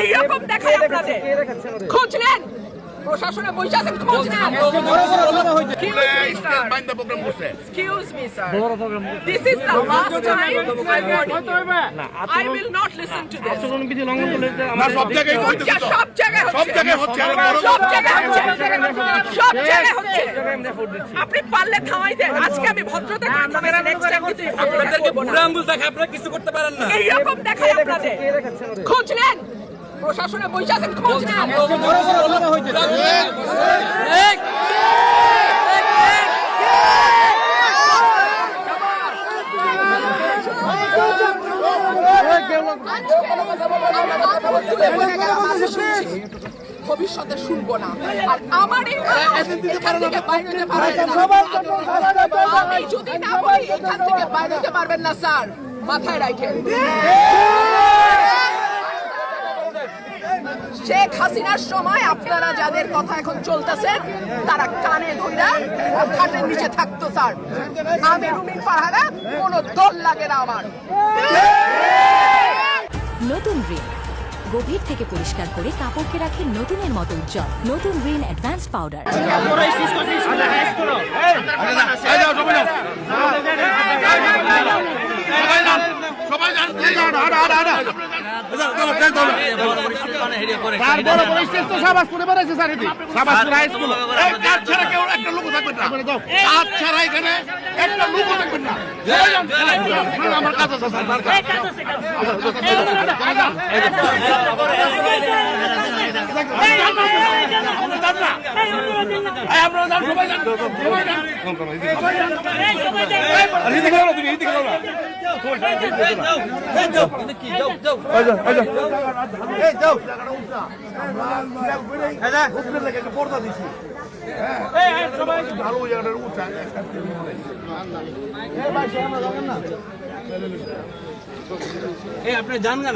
এইরকম দেখায় আপনাদের খোঁজ নেন প্রশাসনে বসে আছেন খোঁজ নেন Excuse me, sir. This is the last time I warn you. I will not listen to this. সব জায়গায় হচ্ছে আপনি পারলে থামাই দেন আজকে আমি ভদ্রতা আপনাদেরকে বুড়া আঙ্গুল দেখায় আপনারা কিছু করতে পারেন না এইরকম দেখায় আপনাদের খোঁজ নেন প্রশাসনে বসে আছেন খোঁজ নেন ভবিষ্যতে শুনবো না আর আমার এখান থেকে বাইরে হতে পারবেন না আমি যদি না বলি এখান থেকে বাইরে হতে পারবেন না স্যার মাথায় রাখেন শেখ হাসিনার সময় আপনারা যাদের কথা এখন চলতেছেন তারা কানে ধইরা খাটের নিচে থাকতো স্যার আমি রুমিন ফারহানা কোনো দল লাগে না আমার নতুন রিন গভীর থেকে পরিষ্কার করে কাপড়কে রাখে নতুনের মতো উজ্জ্বল নতুন রিন অ্যাডভান্স পাউডার আপনি জান না